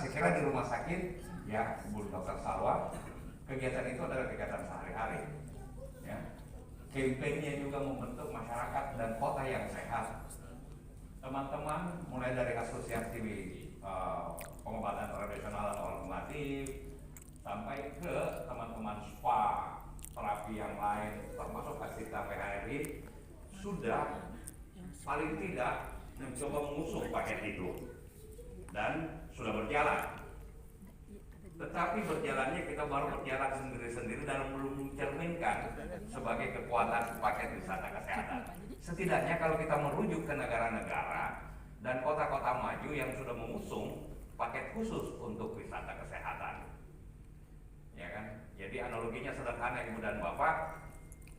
saya kira di rumah sakit ya Bu Dr. Salwa, kegiatan itu adalah kegiatan sehari-hari ya. Kampanye juga membentuk masyarakat dan kota yang sehat. Teman-teman mulai dari asosiasi pengobatan tradisional dan alternatif sampai ke teman-teman spa, terapi yang lain termasuk Asita PHRI sudah paling tidak mencoba mengusung paket itu dan sudah berjalan. Tetapi berjalannya kita baru berjalan sendiri-sendiri dan belum mencerminkan sebagai kekuatan paket wisata kesehatan. Setidaknya kalau kita merujuk ke negara-negara dan kota-kota maju yang sudah mengusung paket khusus untuk wisata kesehatan, ya kan? Jadi analoginya sederhana Ibu dan Bapak,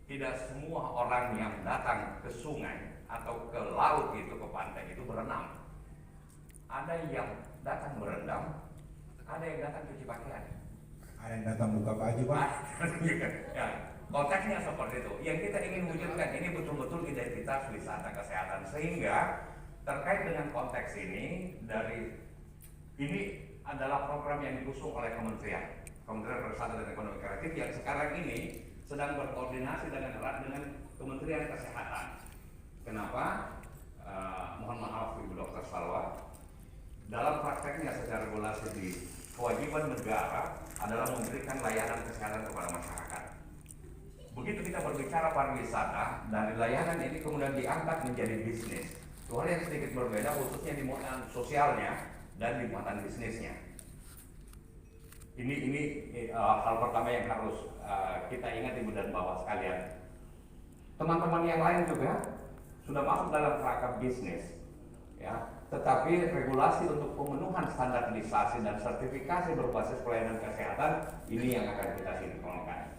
tidak semua orang yang datang ke sungai atau ke laut itu, ke pantai itu berenang. Ada yang datang berendam, ada yang datang cuci pakaian, ada yang datang buka baju Pak. ya, konteksnya seperti itu. Yang kita ingin wujudkan ini betul-betul identitas wisata kesehatan, sehingga terkait dengan konteks ini adalah program yang diusung oleh Kementerian Pariwisata dan Ekonomi Kreatif yang sekarang ini sedang berkoordinasi dengan erat dengan Kementerian Kesehatan. Kenapa? Mohon maaf Ibu Dr. Salwa, dalam prakteknya secara regulasi di kewajiban negara adalah memberikan layanan kesehatan kepada masyarakat. Begitu kita berbicara pariwisata, dari layanan ini kemudian diangkat menjadi bisnis. Itu hal yang sedikit berbeda, khususnya di muatan sosialnya dan di muatan bisnisnya. Ini hal pertama yang harus kita ingat Ibu dan Bapak sekalian. Teman-teman yang lain juga sudah masuk dalam kerangka bisnis, ya. Tetapi regulasi untuk pemenuhan standarisasi dan sertifikasi berbasis pelayanan kesehatan ini yang akan kita sinkronkan.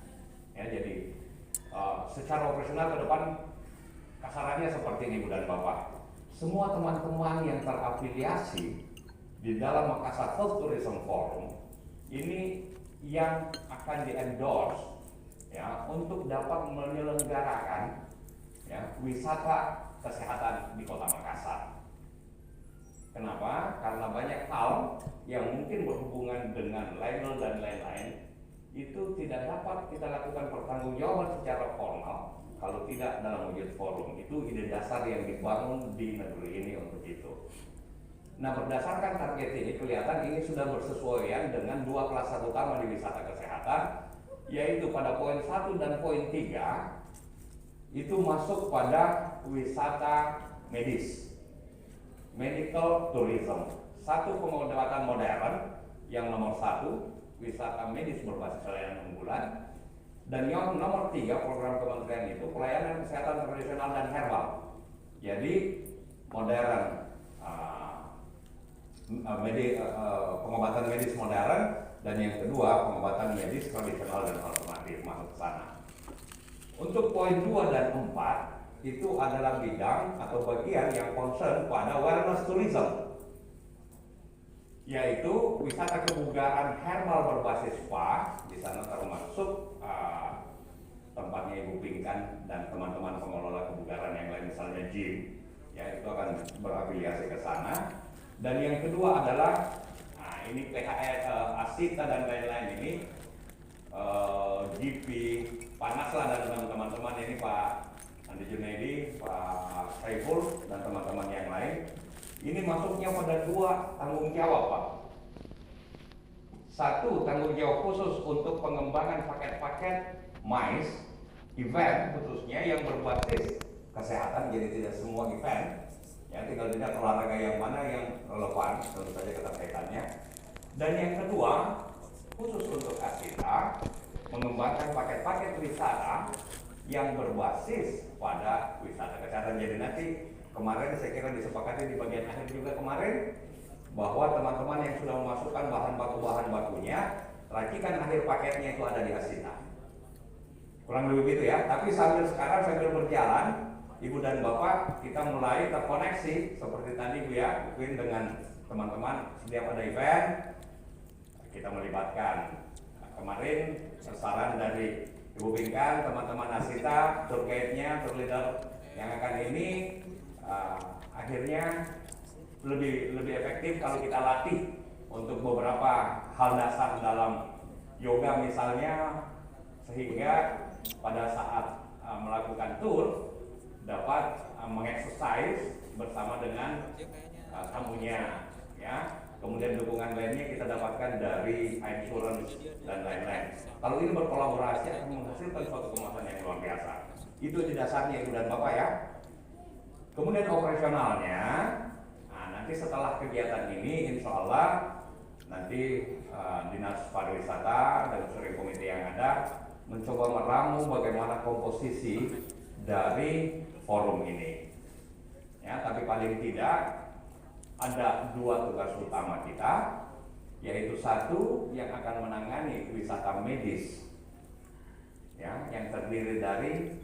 Ya, jadi secara operasional ke depan kasarannya seperti ini Bu dan Bapak. Semua teman-teman yang terafiliasi di dalam Makassar Health Tourism Forum ini yang akan di-endorse ya untuk dapat menyelenggarakan ya wisata kesehatan di Kota Makassar. Kenapa? Karena banyak hal yang mungkin berhubungan dengan label dan lain-lain itu tidak dapat kita lakukan pertanggungjawaban secara formal kalau tidak dalam wujud forum. Itu ide dasar yang dibangun di negeri ini untuk itu. Nah, berdasarkan target ini kelihatan ini sudah bersesuaian dengan dua klaster utama di wisata kesehatan, yaitu pada poin 1 dan poin 3 itu masuk pada wisata medis, medical tourism. Satu, pengobatan modern yang nomor 1, wisata medis berbasis layanan unggulan, dan yang nomor 3 program kementerian itu pelayanan kesehatan tradisional dan herbal. Jadi modern, pengobatan medis modern, dan yang kedua pengobatan medis tradisional dan alternatif masuk ke sana. Untuk poin 2 dan 4 itu adalah bidang atau bagian yang concern pada wellness tourism, yaitu wisata kebugaran herbal berbasis spa. Di sana termasuk tempatnya Ibu Pinkan dan teman-teman pengelola kebugaran yang lain, misalnya gym, ya itu akan berafiliasi ke sana. Dan yang kedua adalah ini Asita dan lain-lain ini, GP, Panaslah dan teman-teman ini Pak Andi Junaidi, Pak Saiful dan teman-teman yang lain. Ini masuknya pada 2 tanggung jawab Pak. 1, tanggung jawab khusus untuk pengembangan paket-paket MICE event khususnya yang berbasis kesehatan, jadi tidak semua event. Ya, tinggal dilihat olahraga yang mana yang relevan, tentu saja keterkaitannya. Dan yang kedua, khusus untuk Asita, mengembangkan paket-paket wisata yang berbasis pada wisata kesehatan. Jadi nanti kemarin saya kira disepakati di bagian akhir juga kemarin bahwa teman-teman yang sudah memasukkan bahan bakunya, racikan akhir paketnya itu ada di Asita. Kurang lebih begitu ya. Tapi sambil berjalan, Ibu dan Bapak, kita mulai terkoneksi seperti tadi Bu ya, mungkin dengan teman-teman setiap ada event kita melibatkan. Kemarin saran dari Ibu Pinkan, teman-teman Asita, tour guide-nya, tour leader yang akan ini akhirnya lebih efektif kalau kita latih untuk beberapa hal dasar dalam yoga misalnya, sehingga pada saat melakukan tour dapat mengexercise bersama dengan tamunya, ya. Kemudian dukungan lainnya kita dapatkan dari insurance dan lain-lain. Kalau ini berkolaborasi akan menghasilkan suatu kemasan yang luar biasa. Itu di dasarnya Ibu dan Bapak ya. Kemudian operasionalnya, nah, nanti setelah kegiatan ini insya Allah nanti Dinas Pariwisata dan unsur komite yang ada mencoba meramu bagaimana komposisi dari forum ini. Ya, tapi paling tidak ada dua tugas utama kita, yaitu satu yang akan menangani wisata medis, ya, yang terdiri dari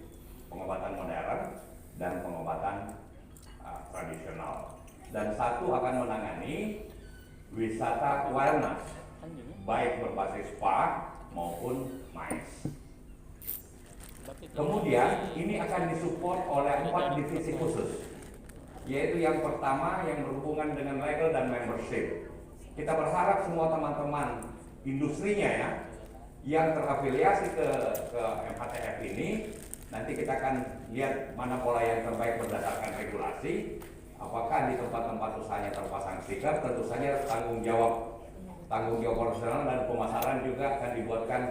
pengobatan modern dan pengobatan tradisional, dan satu akan menangani wisata wellness, baik berbasis spa maupun MICE. Kemudian ini akan disupport oleh 4 divisi khusus, yaitu yang pertama yang berhubungan dengan legal dan membership. Kita berharap semua teman-teman industrinya ya, yang terafiliasi ke MHTF ini, nanti kita akan lihat mana pola yang terbaik berdasarkan regulasi. Apakah di tempat-tempat usahanya terpasang stiker, tentu saja tanggung jawab operasional dan pemasaran juga akan dibuatkan.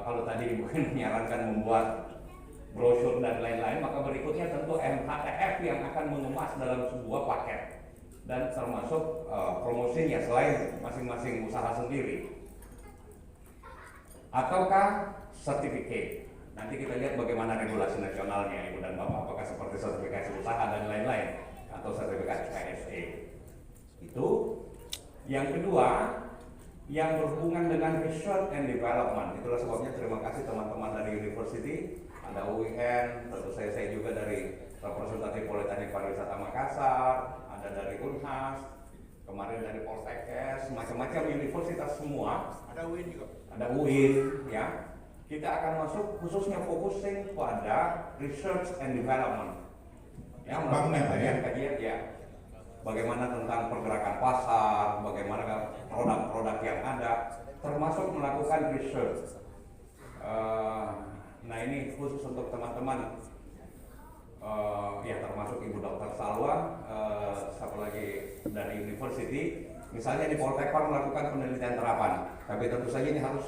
Kalau tadi mungkin menyarankan membuat brosur dan lain-lain, maka berikutnya tentu MHTF yang akan mengemas dalam sebuah paket dan termasuk promosinya selain masing-masing usaha sendiri. Ataukah sertifikat? Nanti kita lihat bagaimana regulasi nasionalnya Ibu dan Bapak, apakah seperti sertifikasi usaha dan lain-lain atau sertifikasi KSE. Itu. Yang kedua, yang berhubungan dengan research and development. Itulah sebabnya terima kasih teman-teman dari university, ada UIN, tentu saya juga dari representatif Politeknik Pariwisata Makassar, ada dari Unhas, kemarin dari Poltekkes, macam-macam universitas semua. Ada UIN juga. Ada UIN, ya. Kita akan masuk khususnya fokusing pada research and development. Ya, melakukan kajian-kajian ya. Bagaimana tentang pergerakan pasar, bagaimana produk-produk yang ada, termasuk melakukan research. Nah ini khusus untuk teman-teman, ya termasuk Ibu Dr. Salwa, satu lagi dari university. Misalnya di Poltekkes melakukan penelitian terapan, tapi tentu saja ini harus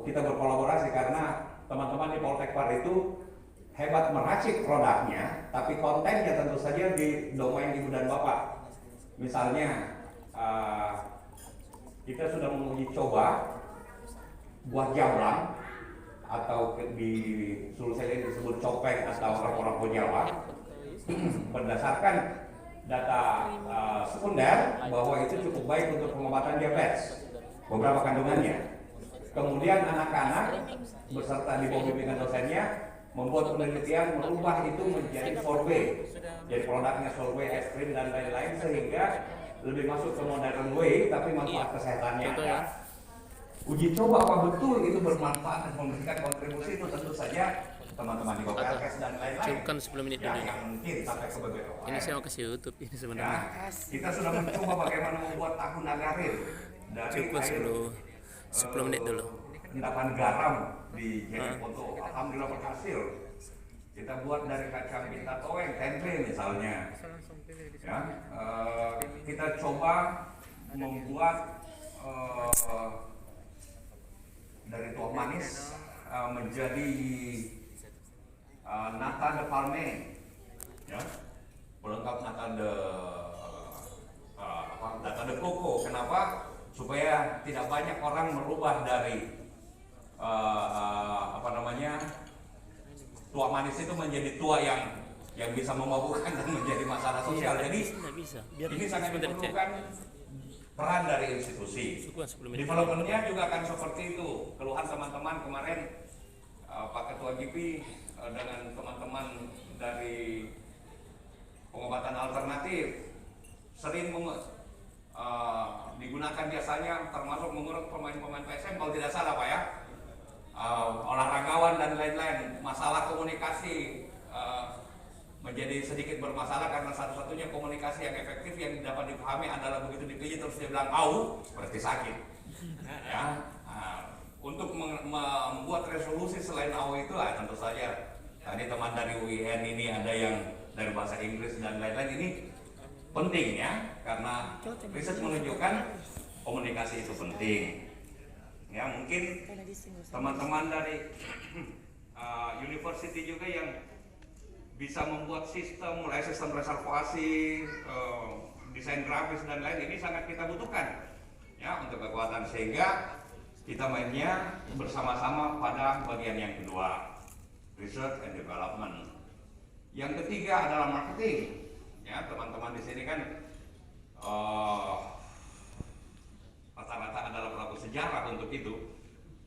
kita berkolaborasi karena teman-teman di Poltekkes itu hebat meracik produknya, tapi kontennya tentu saja di domain Ibu dan Bapak. Misalnya kita sudah menguji coba buah jamblang atau di Sulsel ini disebut copeng atau rapo-rapo Jawa berdasarkan data sekunder bahwa itu cukup baik untuk pengobatan diabetes, beberapa kandungannya. Kemudian anak-anak beserta di bawah bimbingan dosennya membuat penelitian merubah itu menjadi sorbet, jadi produknya sorbet, es krim dan lain-lain, sehingga lebih masuk ke modern way tapi manfaat kesehatannya ada. Uji coba apa betul itu bermanfaat dan memberikan kontribusi, itu tentu saja teman-teman di Poltekkes dan lain-lain. Cukupkan 10 menit dulu. Yang mungkin sampai ke BPOM. Ini saya mau kasih YouTube ini sebenarnya. Ya, kita sudah mencoba bagaimana membuat tahu nagarin dari Cukup 10 menit dulu. endapan garam di Jeli Foto. Alhamdulillah berhasil. Kita buat dari kacang pinta toeng, tempe misalnya. Ya, kita coba membuat dari tuak manis menjadi nata de palme, ya, pelengkap nata de coco. Kenapa? Supaya tidak banyak orang merubah dari tua manis itu menjadi tua yang bisa memabukkan dan menjadi masalah sosial. Jadi ini sangat diperlukan peran dari institusi. Developmentnya juga akan seperti itu. Keluhan teman-teman kemarin Pak Ketua GP dengan teman-teman dari pengobatan alternatif sering digunakan biasanya, termasuk mengurut pemain-pemain PSM kalau tidak salah Pak ya, olahragawan dan lain-lain, masalah komunikasi menjadi sedikit bermasalah karena satu-satunya komunikasi yang efektif yang dapat dipahami adalah begitu dipijit terus dia bilang au, berarti sakit. Ya, untuk membuat resolusi selain au itu tentu saja tadi teman dari UIN ini ada yang dari bahasa Inggris dan lain-lain, ini penting ya, karena riset menunjukkan komunikasi itu penting. Ya, mungkin teman-teman dari university juga yang bisa membuat sistem, mulai sistem reservasi, desain grafis dan lain, ini sangat kita butuhkan ya untuk kekuatan, sehingga kita mainnya bersama-sama pada bagian yang kedua, research and development. Yang ketiga adalah marketing. Ya, teman-teman di sini kan rata-rata adalah pelaku sejarah untuk itu,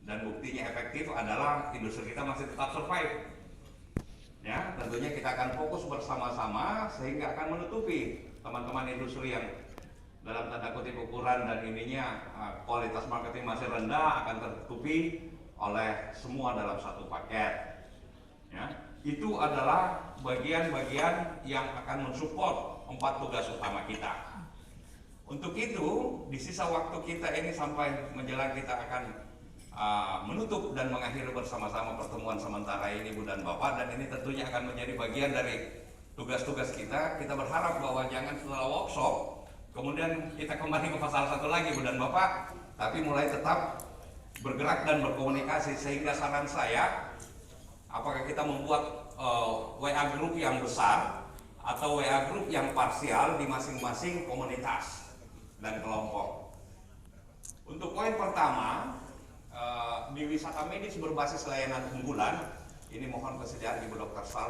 dan buktinya efektif adalah industri kita masih tetap survive. Ya, tentunya kita akan fokus bersama-sama sehingga akan menutupi teman-teman industri yang dalam tanda kutip ukuran dan ininya kualitas marketing masih rendah, akan tertutupi oleh semua dalam satu paket. Ya, itu adalah bagian-bagian yang akan mensupport 4 tugas utama kita. Untuk itu, di sisa waktu kita ini sampai menjelang kita akan menutup dan mengakhiri bersama-sama pertemuan sementara ini Bu dan Bapak, dan ini tentunya akan menjadi bagian dari tugas-tugas kita. Kita berharap bahwa jangan setelah workshop kemudian kita kembali ke pasal 1 lagi Bu dan Bapak, tapi mulai tetap bergerak dan berkomunikasi. Sehingga saran saya, apakah kita membuat WA group yang besar atau WA group yang parsial di masing-masing komunitas dan kelompok. Untuk poin pertama, di wisata medis berbasis layanan unggulan, ini mohon kesediaan Ibu Dr. Sal